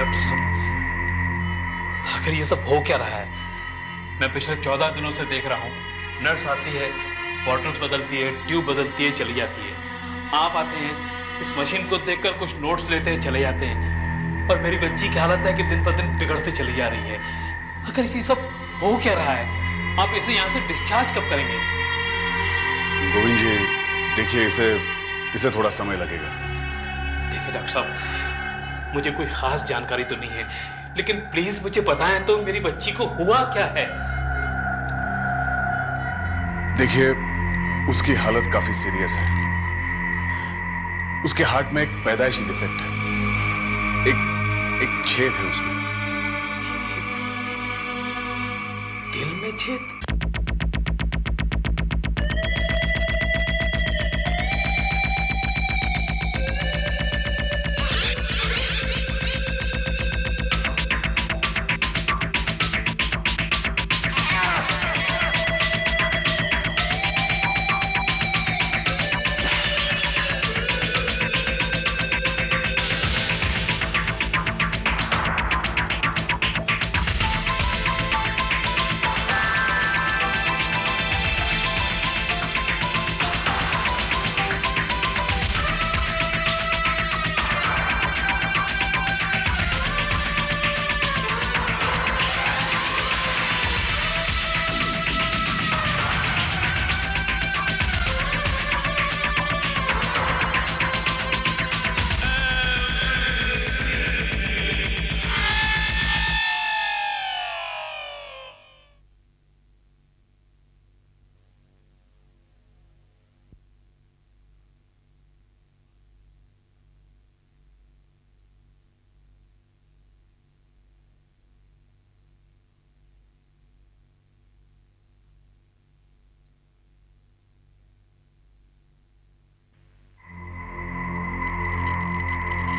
Doctor साहब, आखिर ये सब हो क्या रहा है? मैं पिछले 14 दिनों से देख रहा हूँ, नर्स आती है, बॉटल्स बदलती है, ट्यूब बदलती है, चली जाती है। आप आते हैं, इस मशीन को देखकर कुछ नोट्स लेते हैं, चले जाते हैं। और मेरी बच्ची की हालत है कि दिन पर दिन बिगड़ती चली जा रही है। आखिर ये सब हो क्या रहा है? आप इसे यहाँ से डिस्चार्ज कब करेंगे? गोविंद जी, देखिए इसे थोड़ा समय लगेगा। देखिए डॉक्टर साहब, मुझे कोई खास जानकारी तो नहीं है, लेकिन प्लीज मुझे बताएं तो मेरी बच्ची को हुआ क्या है? देखिए, उसकी हालत काफी सीरियस है। उसके हार्ट में एक पैदाइशी डिफेक्ट है। एक छेद है उसमें। दिल में छेद?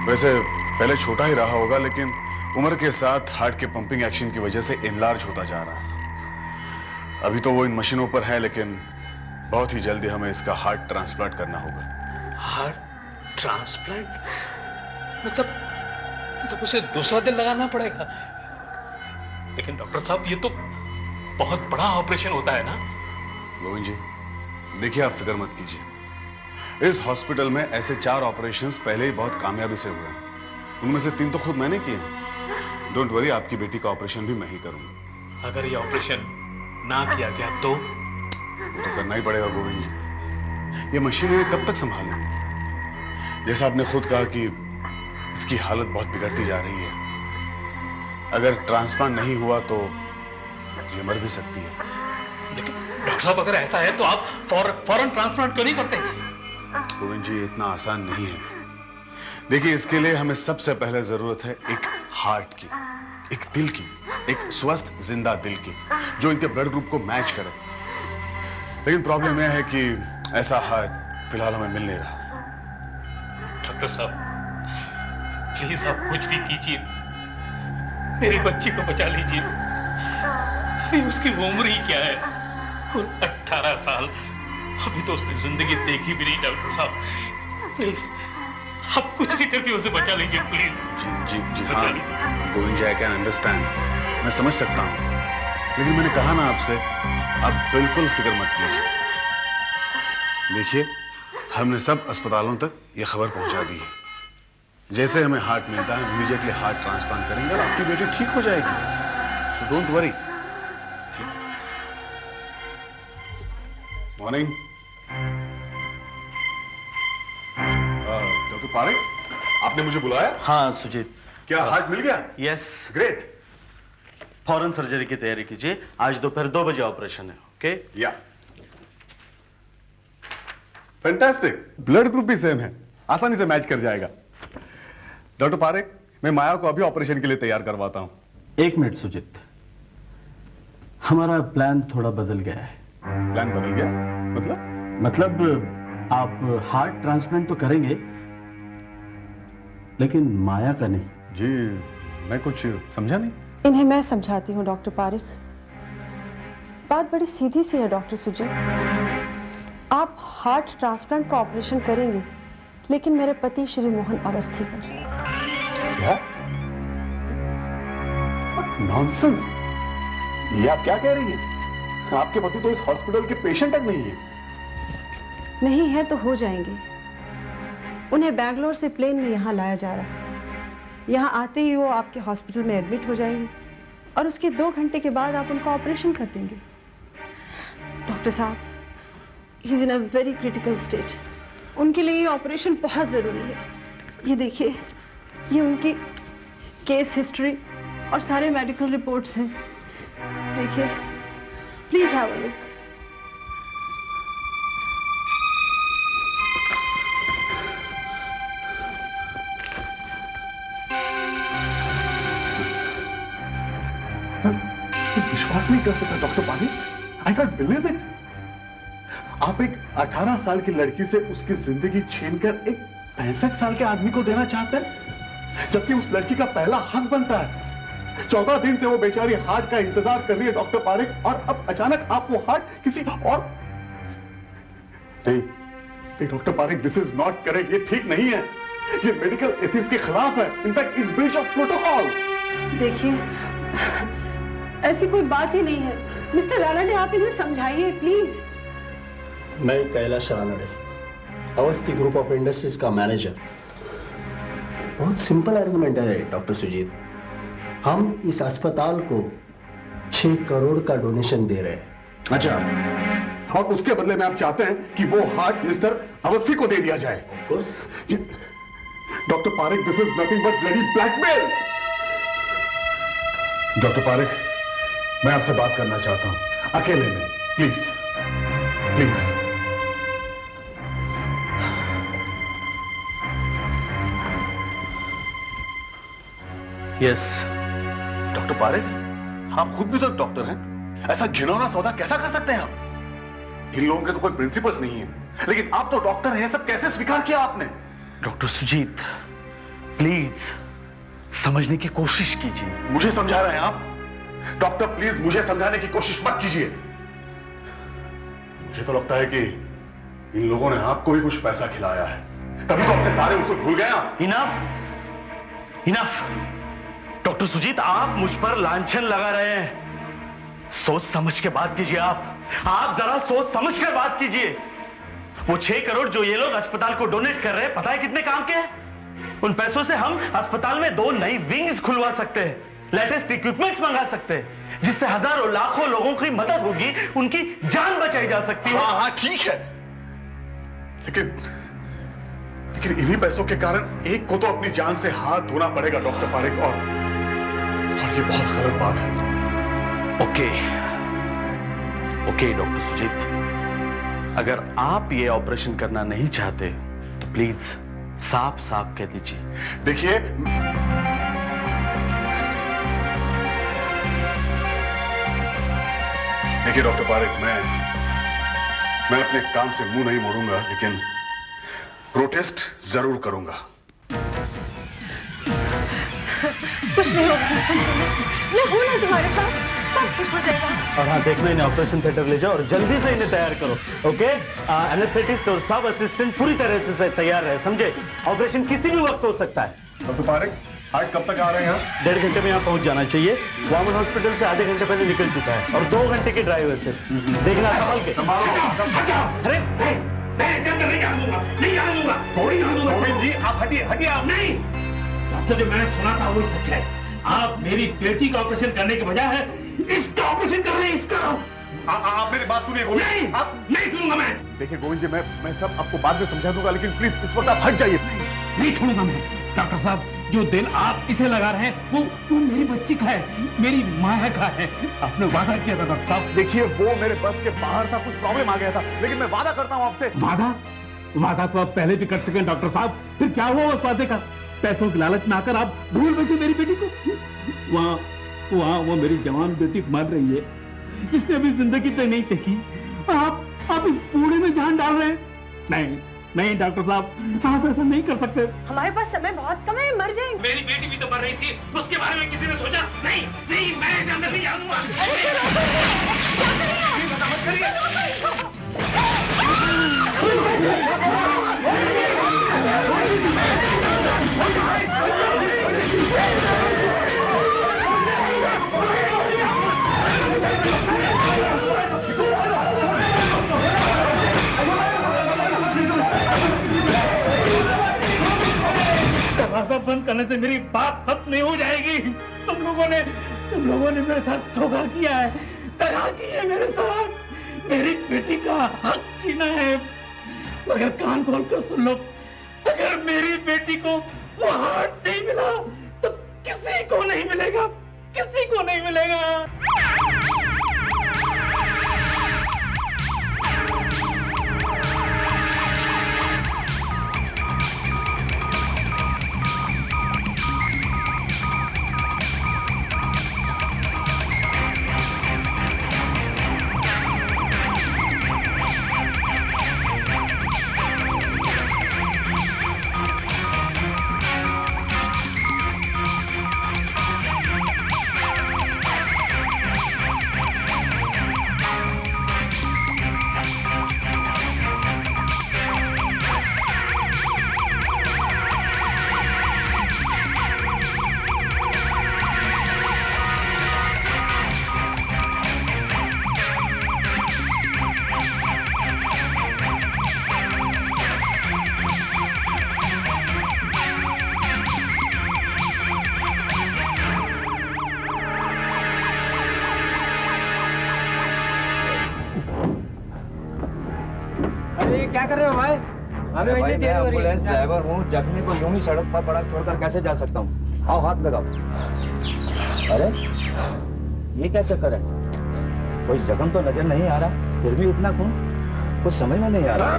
वैसे पहले छोटा ही रहा होगा, लेकिन उम्र के साथ हार्ट के पंपिंग एक्शन की वजह से एनलार्ज होता जा रहा है। अभी तो वो इन मशीनों पर है, लेकिन बहुत ही जल्दी हमें इसका हार्ट ट्रांसप्लांट करना होगा। Heart transplant? मतलब उसे दूसरा दिल लगाना पड़ेगा? लेकिन डॉक्टर साहब, ये तो बहुत बड़ा ऑपरेशन होता है ना? गोविंद जी, देखिए, आप फिक्र मत कीजिए। इस हॉस्पिटल में ऐसे 4 ऑपरेशंस पहले ही बहुत कामयाबी से हुए हैं। उनमें से 3 तो खुद मैंने किए हैं। डोंट वरी, आपकी बेटी का ऑपरेशन भी मैं ही करूंगा। अगर ये ऑपरेशन ना किया गया तो? वो तो करना ही पड़ेगा गोविंद जी। ये मशीन इन्हें कब तक संभालेगी? जैसा आपने खुद कहा कि इसकी हालत बहुत बिगड़ती जा रही है। अगर ट्रांसप्लांट नहीं हुआ तो ये मर भी सकती है। लेकिन डॉक्टर साहब, अगर ऐसा है तो आप फौरन ट्रांसप्लांट क्यों नहीं करते? गोविंद जी, इतना आसान नहीं है। देखिए, इसके लिए हमें सबसे पहले जरूरत है एक हार्ट की, एक दिल की, एक स्वस्थ जिंदा दिल की, जो इनके ब्लड ग्रुप को मैच करे। लेकिन प्रॉब्लम यह है कि ऐसा हार्ट फिलहाल हमें मिल नहीं रहा। डॉक्टर साहब, प्लीज आप कुछ भी कीजिए, मेरी बच्ची को बचा लीजिए। अभी उसकी उम्र ही क्या है, कुल 18 साल। अभी तो उसने जिंदगी देखी भी नहीं। डॉक्टर साहब, प्लीज आप कुछ भी करके उसे बचा लीजिए, प्लीज। जी जी जी हाँ गोविंद जी, आई कैन अंडरस्टैंड, मैं समझ सकता हूँ। लेकिन मैंने कहा ना आपसे, आप बिल्कुल फिक्र मत कीजिए। देखिए, हमने सब अस्पतालों तक ये खबर पहुंचा दी है। जैसे हमें हार्ट मिलता है, इमीडिएटली हार्ट ट्रांसप्लांट करेंगे और आपकी बेटी ठीक हो जाएगी। So don't worry. Morning doctor Parekh, आपने मुझे बुलाया? हाँ सुजीत। क्या हार्ट मिल गया? यस। ग्रेट। फौरन सर्जरी की तैयारी कीजिए, आज दोपहर 2 बजे ऑपरेशन है। ओके? या फैंटास्टिक, ब्लड ग्रुप भी सेम है, आसानी से मैच कर जाएगा। डॉक्टर पारेख, मैं माया को अभी ऑपरेशन के लिए तैयार करवाता हूं। 1 मिनट सुजीत, हमारा प्लान थोड़ा बदल गया है। प्लान बदल गया? मतलब आप हार्ट ट्रांसप्लांट तो करेंगे, लेकिन माया का नहीं। जी, मैं कुछ समझा नहीं। इन्हें मैं समझाती हूँ डॉक्टर पारेख। बात बड़ी सीधी सी है डॉक्टर सुजीत। आप हार्ट ट्रांसप्लांट का ऑपरेशन करेंगे, लेकिन मेरे पति श्री मोहन अवस्थी पर। क्या? नॉनसेंस। ये आप क्या कह रही हैं? आपके पति तो इस हॉस्पिटल के पेशेंट तक नहीं है। नहीं है तो हो जाएंगे। उन्हें बैंगलोर से प्लेन में यहाँ लाया जा रहा है। यहाँ आते ही वो आपके हॉस्पिटल में एडमिट हो जाएंगे और उसके 2 घंटे के बाद आप उनका ऑपरेशन कर देंगे। डॉक्टर साहब, he is in a very critical state. उनके लिए ये ऑपरेशन बहुत ज़रूरी है। ये देखिए, ये उनकी केस हिस्ट्री और सारे मेडिकल रिपोर्ट्स हैं। देखिए, प्लीज हैव अ लुक। विश्वास नहीं कर सकता doctor Parikh. I can't believe it. आप एक 18 साल की लड़की से उसकी जिंदगी छीनकर एक 65 साल के आदमी को देना चाहते हैं, जबकि उस लड़की का पहला हक बनता है। 14 दिन से वो बेचारी हार्ट का इंतजार कर रही है डॉक्टर पारिक, और अब अचानक आप वो हार्ट किसी और। नहीं doctor Parikh, this is not correct. ये ठीक नहीं है। ये मेडिकल एथिक्स के खिलाफ है। In fact it's breach of protocol. देखिए, ऐसी कोई बात ही नहीं है। मिस्टर रानडे, आप इन्हें समझाइए प्लीज। मैं Kailash Ranade, Awasthi group of industries का मैनेजर। बहुत सिंपल आर्गुमेंट है डॉक्टर सुजीत। हम इस अस्पताल को 6 करोड़ का डोनेशन दे रहे हैं। अच्छा, और उसके बदले में आप चाहते हैं कि वो हार्ट मिस्टर अवस्थी को दे दिया जाए? Of course. Doctor Parikh, this is nothing but bloody blackmail. Doctor Parikh, मैं आपसे बात करना चाहता हूं अकेले में, please please. Yes. Doctor Parikh, आप खुद भी तो एक डॉक्टर हैं। ऐसा घिनौना सौदा कैसा कर सकते हैं आप? इन लोगों के तो कोई प्रिंसिपल्स नहीं है, लेकिन आप तो डॉक्टर हैं। सब कैसे स्वीकार किया आपने? डॉक्टर सुजीत, प्लीज समझने की कोशिश कीजिए। मुझे समझा रहे हैं आप? डॉक्टर प्लीज मुझे समझाने की कोशिश मत कीजिए। मुझे तो लगता है कि इन लोगों ने आपको भी कुछ पैसा खिलाया है, तभी तो अपने सारे उसूल भूल गए आप। Enough enough. डॉक्टर सुजीत, आप मुझ पर लांछन लगा रहे हैं। सोच समझ के बात कीजिए। आप जरा सोच समझ कर बात कीजिए। वो 6 करोड़ जो ये लोग अस्पताल को डोनेट कर रहे हैं, पता है कितने काम के हैं? उन पैसों से हम अस्पताल में 2 नई विंग्स खुलवा सकते हैं, लेटेस्ट इक्विपमेंट्स मंगा सकते हैं, जिससे हजारों लाखों लोगों की मदद होगी, उनकी जान बचाई जा सकती है। हाँ ठीक है, लेकिन इन्हीं पैसों के कारण एक को तो अपनी जान से हाथ धोना पड़ेगा डॉक्टर पारिक, और ये बहुत गलत बात है। ओके डॉक्टर सुजीत, अगर आप ये ऑपरेशन करना नहीं चाहते तो प्लीज साफ साफ कह दीजिए। देखिए डॉक्टर पारिक, मैं अपने काम से मुंह नहीं मोड़ूंगा, लेकिन प्रोटेस्ट जरूर करूंगा। कुछ नहीं होगा, मैं हूं ना तुम्हारे साथ, सब ठीक हो जाएगा। और हाँ, देखना इन्हें ऑपरेशन थिएटर ले जाओ और जल्दी से इन्हें तैयार करो। ओके, एनेस्थेटिस्ट और सब असिस्टेंट पूरी तरह से तैयार रहे, समझे? ऑपरेशन किसी भी वक्त हो सकता है। डॉक्टर पारिक, आज कब तक आ रहे हैं यहाँ? 1.5 घंटे में यहाँ पहुंच जाना चाहिए। वामन हॉस्पिटल से आधे घंटे पहले निकल चुका है, और 2 घंटे के ड्राइव है सिर्फ। देखना संभल के। अरे मैं ऐसे अंदर नहीं आने दूंगा। गोविंद जी, आप हटिए आप। नहीं, डॉक्टर, जो मैंने सुना था वही सच है। आप मेरी बेटी का ऑपरेशन करने के बजाय इसका ऑपरेशन कर रहे हैं, इसका। आप मेरी बात सुनिए गोविंद। नहीं, आप नहीं सुनूंगा मैं। देखिए गोविंद जी, मैं सब आपको बाद में समझा दूंगा, लेकिन प्लीज इस वक्त आप हट जाइए। नहीं छोड़ूंगा मैं। डॉक्टर साहब, जो दिल आप इसे लगा रहे हैं वो मेरी बच्ची का है, मेरी माया का है। आपने वादा किया था डॉक्टर साहब। देखिए, वो मेरे बस के बाहर था, कुछ प्रॉब्लम आ गया था, लेकिन मैं वादा करता हूँ आपसे। वादा तो आप पहले भी कर चुके हैं डॉक्टर साहब। फिर क्या हुआ उस वादे का? पैसों की लालच में आकर आप भूल बैठे मेरी बेटी को। वहाँ वो मेरी जवान बेटी मर रही है, जिसने अभी जिंदगी तक नहीं देखी। आप इस बूढ़े में जान डाल रहे हैं। नहीं डॉक्टर साहब, आप ऐसा नहीं कर सकते। हमारे पास समय बहुत कम है, मर जाएंगे। मेरी बेटी भी तो मर रही थी, उसके बारे में किसी ने सोचा? नहीं, मैं ऐसे अंदर नहीं आऊंगा। बंद करने से मेरी बात खत्म नहीं हो जाएगी। तुम लोगों ने मेरे साथ धोखा किया है, दगा की है मेरे साथ, मेरी बेटी का हक छीना है। मगर कान खोलकर सुन लो, अगर मेरी बेटी को वो हार्ट नहीं मिला तो किसी को नहीं मिलेगा, किसी को नहीं मिलेगा। क्या कर रहे हो भाई? हमें वैसे देर हो रही है। एम्बुलेंस ड्राइवर हूँ, जख्मी को यूं ही सड़क पर पड़ा छोड़कर कैसे जा सकता हूँ? आओ हाथ लगाओ। अरे ये क्या चक्कर है? कोई जख्म तो नजर नहीं आ रहा, फिर भी इतना खून, कुछ समझ में नहीं आ रहा।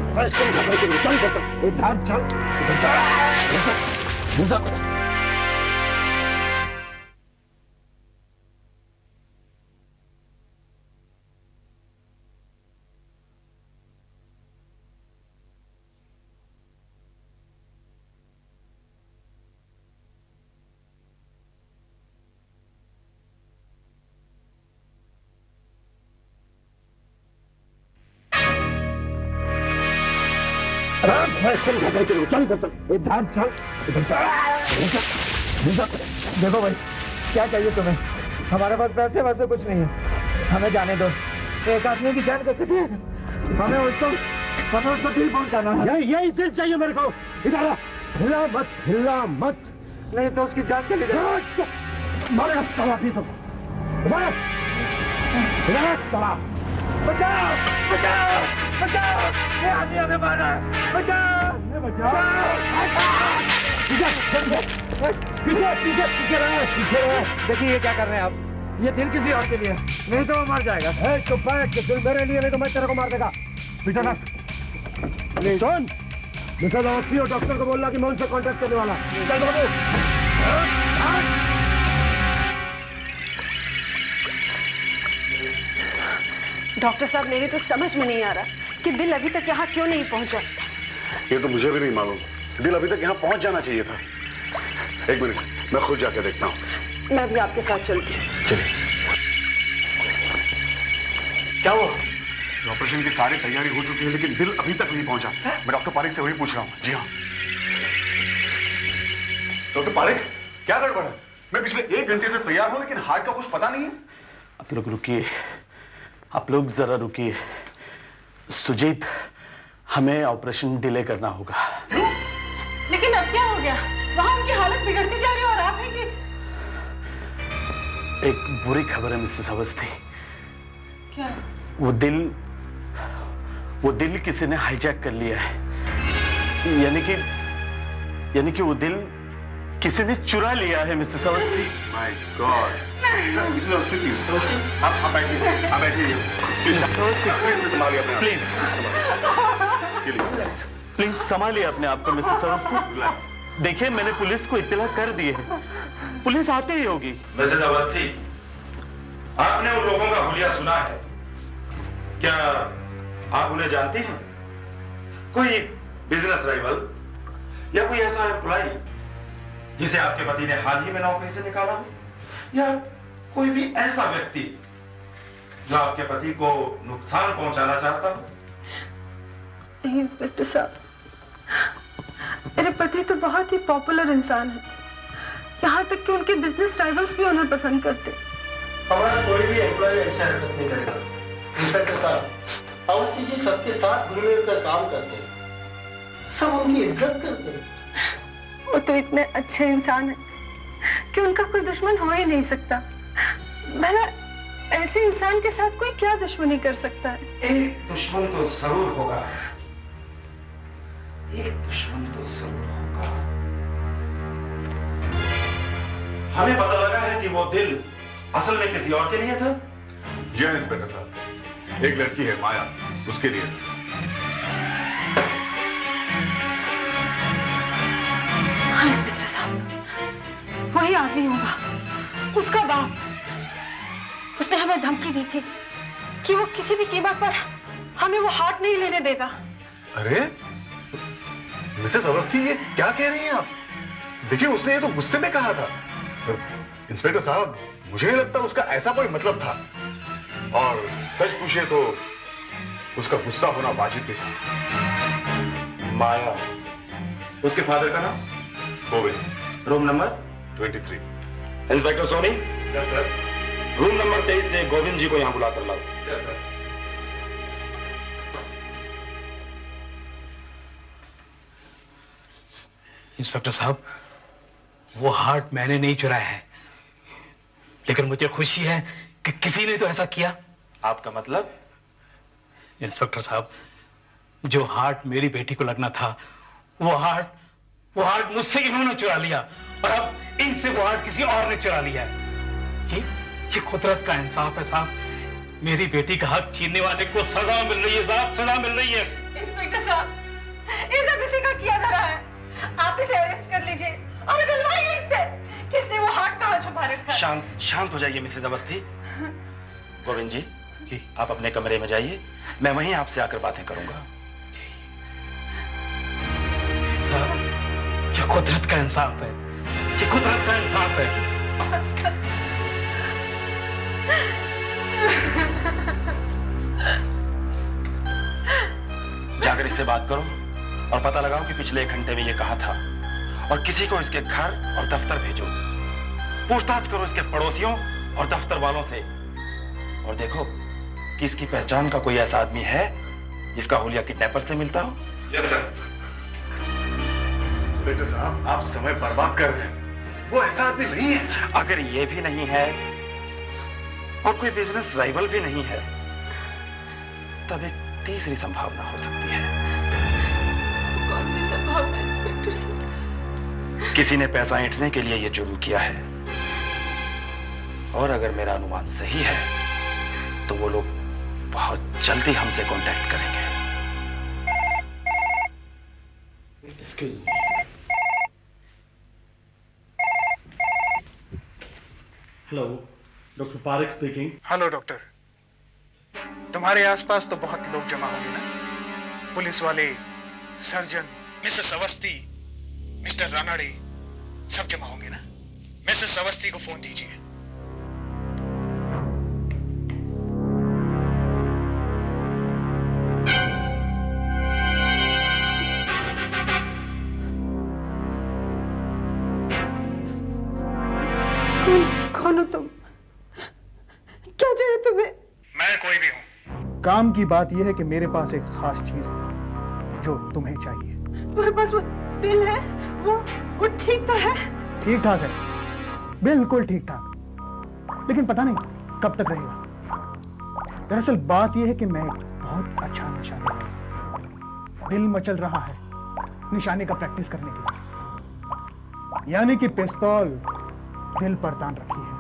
चल देखो भाई, क्या चाहिए तुम्हें? हमारे पास पैसे वैसे कुछ नहीं है, हमें जाने दो। एक आदमी की जान कैसे है, हमें उसको दिल पहुंचाना है। यही दिल चाहिए मेरे को। इधर हिला मत, नहीं तो उसकी जान चली जाएगी। मारे सवा भी तो बचाओ बचाओ बचाओ, ये आदमी हमें मारा है, बचाओ पीछे पीछे पीछे रहे। देखिए ये क्या कर रहे हैं आप, ये दिल किसी और के लिए, नहीं तो वो मर जाएगा। चुप बैठ, दिल मेरे लिए, नहीं तो मैं तेरे को मार देगा। पीछे ना सुन, मिस्टर अवस्थी और डॉक्टर को बोलना कि मैं उनसे कांटेक्ट करने वाला। चल बाबू। डॉक्टर साहब, मेरी तो समझ में नहीं आ रहा कि दिल अभी तक यहाँ क्यों नहीं पहुँचा। ये तो मुझे भी नहीं मालूम, दिल अभी तक यहाँ पहुंच जाना चाहिए था। एक मिनट, मैं खुद जाकर देखता हूँ। मैं भी आपके साथ चलती हूँ। क्या हुआ? ऑपरेशन की सारी तैयारी हो चुकी है, लेकिन दिल अभी तक नहीं पहुंचा। मैं डॉक्टर पारेख से वही पूछ रहा हूँ। जी हाँ डॉक्टर पारेख, क्या गड़बड़ है? मैं पिछले 1 घंटे से तैयार हूँ, लेकिन हार्ट का कुछ पता नहीं है। आप लोग रुकिए, आप लोग जरा रुकिए। सुजीत, हमें ऑपरेशन डिले करना होगा। क्यों? लेकिन अब क्या हो गया? वहाँ उनकी हालत बिगड़ती जा रही है और आप हैं कि... एक बुरी खबर है मिसेस अवस्थी। क्या? वो दिल किसी ने हाईजैक कर लिया है। यानी कि वो दिल किसी ने चुरा लिया है Mrs Awasthi. My God. Mrs Awasthi, please आप बैठिए। प्लीज संभालिए अपने आप को मिसेस अवस्थी। देखिए, मैंने पुलिस को इत्तला कर दी है, पुलिस आते ही होगी। मिसेस अवस्थी, आपने उन लोगों का हुलिया सुना है? क्या आप उन्हें जानती हैं? कोई बिजनेस राइवल या कोई ऐसा एम्प्लॉय जिसे आपके पति ने हाल ही में नौकरी से निकाला हो, या कोई भी ऐसा व्यक्ति जो आपके पति को नुकसान पहुंचाना चाहता हो? नहीं इंस्पेक्टर साहब, मेरे पति तो बहुत ही पॉपुलर इंसान है, यहाँ तक कि उनके बिजनेस राइवल्स भी उन्हें पसंद करते। हमारा कोई भी एम्प्लॉय ऐसी हरकत नहीं करेगा। इंस्पेक्टर साहब, अवस्थी जी सबके साथ घुल मिल कर काम करते हैं, सब उनकी इज्जत करते हैं। वो तो इतने अच्छे इंसान है कि उनका कोई दुश्मन हो ही नहीं सकता। भला ऐसे इंसान के साथ कोई क्या दुश्मनी कर सकता है? एक दुश्मन तो जरूर होगा, एक दुश्मन तो जरूर होगा। हमें पता लगा है कि वो दिल असल में किसी और के लिए था। जी हाँ इंस्पेक्टर साहब, एक लड़की है माया, उसके लिए। हाँ इंस्पेक्टर साहब, वही आदमी होगा, उसका बाप। उसने हमें धमकी दी थी कि वो किसी भी कीमत पर हमें वो हार्ट नहीं लेने देगा। अरे मिसेस अवस्थी, ये क्या कह रही हैं आप? देखिए उसने ये तो गुस्से में कहा था। इंस्पेक्टर साहब, मुझे नहीं लगता उसका ऐसा कोई मतलब था, और सच पूछिए तो उसका गुस्सा होना वाजिब भी था। माया, उसके फादर का नाम? Govind. Room number 23। Inspector Soni, yes sir. Room number 23 से गोविंद जी को यहां बुलाकर लाओ। Yes sir. इंस्पेक्टर साहब, वो हार्ट मैंने नहीं चुराया है, लेकिन मुझे खुशी है कि किसी ने तो ऐसा किया। आपका मतलब? इंस्पेक्टर साहब, जो हार्ट मेरी बेटी को लगना था, वो हार्ट मुझसे इन्होंने चुरा लिया, और अब इनसे वो हार्ट किसी और ने चुरा लिया है। ये कुदरत का इंसाफ है साहब। मेरी बेटी का हक छीनने वाले को सजा मिल रही है साहब, सजा मिल रही है। इंस्पेक्टर साहब, ये सब इसी का किया धरा है। आप इसे अरेस्ट कर लीजिए और निकलवाइए इससे कि इसने वो हार्ट कहाँ छुपा रखा है। शांत हो जाइए मिसेज अवस्थी। गोविंद जी, जी आप अपने कमरे में जाइए, मैं वहीं आपसे आकर बातें करूंगा। साहब, ये कुदरत का इंसाफ है, ये कुदरत का इंसाफ है। जाकर इससे बात करो और पता लगाओ कि पिछले 1 घंटे में ये कहाँ था, और किसी को इसके घर और दफ्तर भेजो। पूछताछ करो इसके पड़ोसियों और दफ्तर वालों से, और देखो कि इसकी पहचान का कोई ऐसा आदमी है जिसका हुलिया किडनैपर से मिलता हो। Yes sir. इंस्पेक्टर साहब, आप समय बर्बाद कर रहे हैं, वो ऐसा आदमी नहीं है। अगर ये भी नहीं है और कोई बिजनेस राइवल भी नहीं है, तब एक तीसरी संभावना हो सकती है। कौन सी संभावना इंस्पेक्टर साहब? किसी ने पैसा ऐंठने के लिए यह जुर्म किया है, और अगर मेरा अनुमान सही है तो वो लोग बहुत जल्दी हमसे कांटेक्ट करेंगे। Excuse me. Hello, doctor Parekh speaking. Hello doctor, तुम्हारे आसपास तो बहुत लोग जमा होंगे ना? पुलिस वाले, surgeon, Mrs Awasthi, mister Ranade, सब जमा होंगे ना? मिसेस अवस्थी को फोन दीजिए। कौन हो तुम? क्या चाहिए तुम्हें? मैं कोई भी हूं। काम की बात यह है कि मेरे पास एक खास चीज है जो तुम्हें चाहिए। तुम्हारे पास वो दिल है? वो ठीक तो है? ठीक ठाक है, बिल्कुल ठीक ठाक, लेकिन पता नहीं कब तक रहेगा। दरअसल बात यह है कि मैं बहुत अच्छा निशानेबाज हूं। दिल मचल रहा है निशाने का प्रैक्टिस करने के लिए, यानी कि पिस्तौल दिल पर तान रखी है।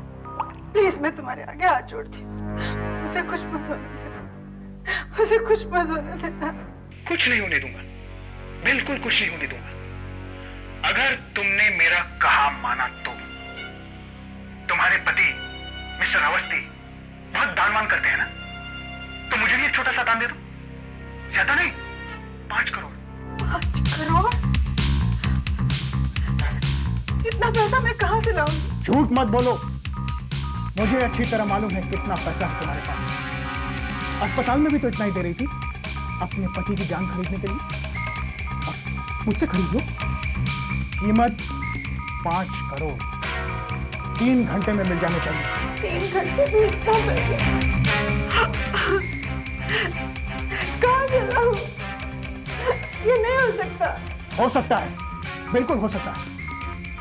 प्लीज मैं तुम्हारे आगे हाथ जोड़ती हूँ, उसे कुछ मत होने देना, उसे कुछ मत होने देना। कुछ नहीं होने दूंगा, बिल्कुल कुछ नहीं होने दूंगा। अगर तुमने मेरा कहा माना तो। तुम्हारे पति मिस्टर अवस्थी बहुत दानवान करते हैं ना, तो मुझे भी एक छोटा सा दान दे दो। ज्यादा नहीं, 5 करोड़। 5 करोड़? इतना पैसा मैं कहां से लाऊंगी? झूठ मत बोलो, मुझे अच्छी तरह मालूम है कितना पैसा है तुम्हारे पास। अस्पताल में भी तो इतना ही दे रही थी अपने पति की जान खरीदने के लिए। मुझसे खरीद लो, कीमत 5 करोड़। 3 घंटे में मिल जाने चाहिए। 3 घंटे में इतना पैसा कहां से लाऊं? ये नहीं हो सकता। हो सकता है, बिल्कुल हो सकता है।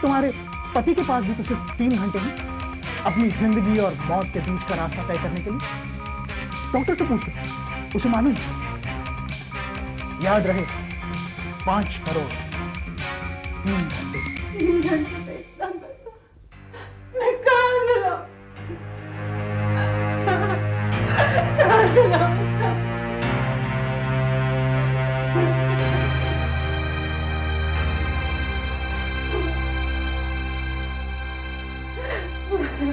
तुम्हारे पति के पास भी तो सिर्फ 3 घंटे हैं अपनी जिंदगी और मौत के बीच का रास्ता तय करने के लिए। डॉक्टर से पूछ लो, उसे मालूम है। याद रहे 5 करोड़ 3 घंटे। 3 घंटे में इतना पैसा मैं कहाँ से लाऊं? कहाँ से लाऊं?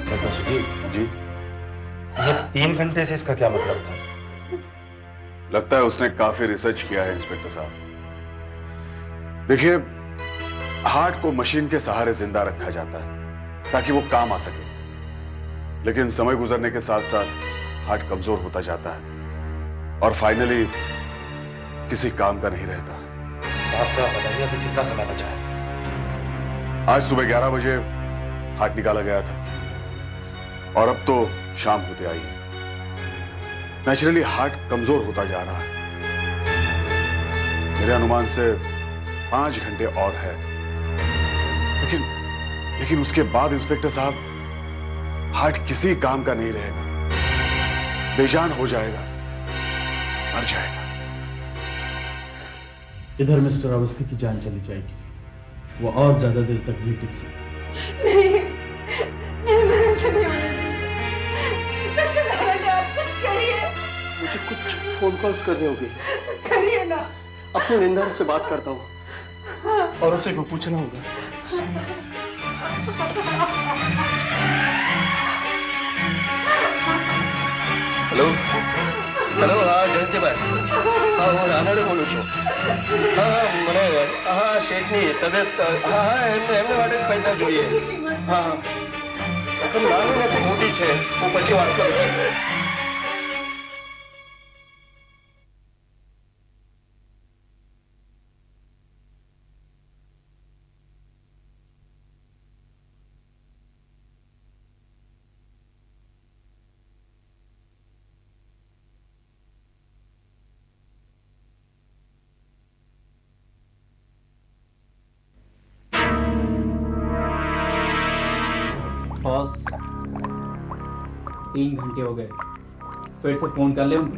डॉक्टर सुजीत जी, ये 3 घंटे से इसका क्या मतलब था? लगता है उसने काफी रिसर्च किया है इंस्पेक्टर साहब। देखिए, हार्ट को मशीन के सहारे जिंदा रखा जाता है ताकि वो काम आ सके, लेकिन समय गुजरने के साथ साथ हार्ट कमजोर होता जाता है और फाइनली किसी काम का नहीं रहता। साफ साफ बताइए, अभी कितना समय बचा है? आज सुबह 11 बजे हार्ट निकाला गया था और अब तो शाम होते आई है। नेचुरली हार्ट कमजोर होता जा रहा है। मेरे अनुमान से 5 घंटे और है, लेकिन उसके बाद इंस्पेक्टर साहब हार्ट किसी काम का नहीं रहेगा, बेजान हो जाएगा, मर जाएगा। इधर मिस्टर अवस्थी की जान चली जाएगी, वो और ज्यादा देर तक नहीं टिक सकती। नहीं, मैं ऐसे नहीं होने दूंगी। मिस्टर लायड, आप कुछ करिए। मुझे कुछ फोन कॉल्स करने होंगे। करिए ना। अपने निंदा से बात करता हूँ और उसे को पूछना होगा। हेलो हेलो, हाँ जयंती भाई, हाँ હું રાનડે બોલું છું। હા મને હા શેઠની તબિયત, હા એમને માટે પૈસા જોઈએ। હા પણ નાની નથી, મોટી છે, હું પછી વાત કરું। बॉस 3 घंटे हो गए, फिर से फोन कर ले उनको।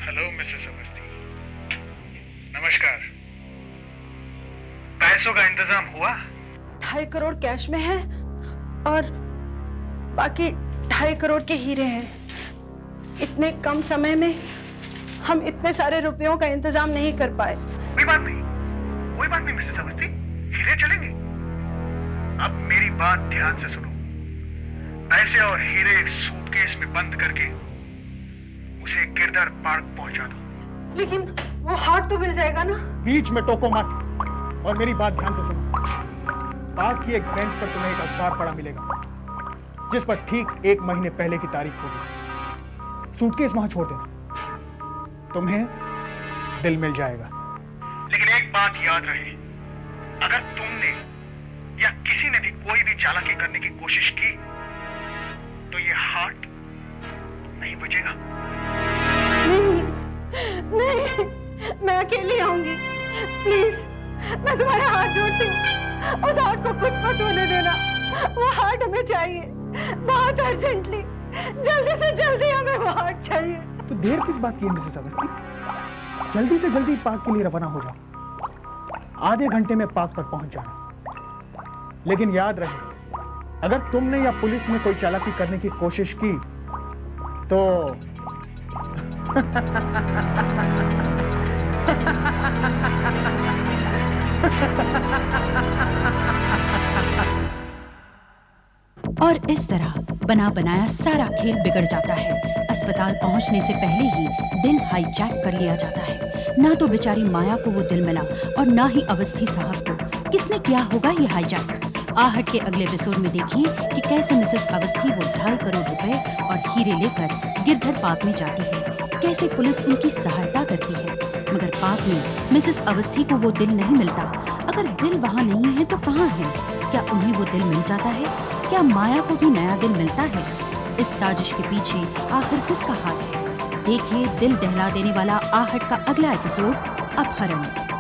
हेलो मिसेस अवस्थी, नमस्कार। पैसों का इंतजाम हुआ? 2.5 करोड़ कैश में है और बाकी 2.5 करोड़ के हीरे हैं। इतने कम समय में हम इतने सारे रुपयों का इंतजाम नहीं कर पाए। कोई बात नहीं मिसेस अवस्थी, हीरे चलेंगे। अब मेरी बात ध्यान से सुनो। पैसे और हीरे एक सूटकेस में बंद करके उसे गिरधर पार्क पहुंचा दो। लेकिन वो हार्ट तो मिल जाएगा ना? बीच में टोको मत और मेरी बात ध्यान से सुनो। पार्क की एक बेंच पर तुम्हें एक अखबार पड़ा मिलेगा जिस पर ठीक 1 महीने पहले की तारीख होगी। सूटकेस वहां छोड़ देना, तुम्हें दिल मिल जाएगा। लेकिन एक बात याद रहे, अगर तुमने या किसी ने भी कोई भी चालाकी करने की कोशिश की तो ये हार्ट नहीं बचेगा। नहीं, मैं अकेली आऊंगी। प्लीज, मैं तुम्हारे हाथ जोड़ती हूँ, उस हार्ट को कुछ मत होने देना। वो हार्ट हमें चाहिए, बहुत अर्जेंटली, जल्दी से जल्दी हमें वो हार्ट चाहिए। तो देर किस बात की है मिसेस अवस्थी? जल्दी से जल्दी पार्क के लिए रवाना हो जाओ। आधे घंटे में पार्क पर पहुंच जाना। लेकिन याद रहे, अगर तुमने या पुलिस ने कोई चालाकी करने की कोशिश की तो और इस तरह बना बनाया सारा खेल बिगड़ जाता है। अस्पताल पहुंचने से पहले ही दिल हाईजैक कर लिया जाता है। ना तो बेचारी माया को वो दिल मिला और ना ही अवस्थी साहब को। किसने किया होगा ये हाईजैक? आहट के अगले एपिसोड में देखिए कि कैसे मिसेस अवस्थी वो 2.5 करोड़ रुपए और हीरे लेकर गिरधर पार्क में जाती है, कैसे पुलिस उनकी सहायता करती है। मगर पार्क में मिसेस अवस्थी को वो दिल नहीं मिलता। अगर दिल वहाँ नहीं है तो कहाँ है? क्या उन्हें वो दिल मिल जाता है? क्या माया को भी नया दिल मिलता है? इस साजिश के पीछे आखिर किसका हाथ है? देखिए दिल दहला देने वाला आहट का अगला एपिसोड, अपहरण।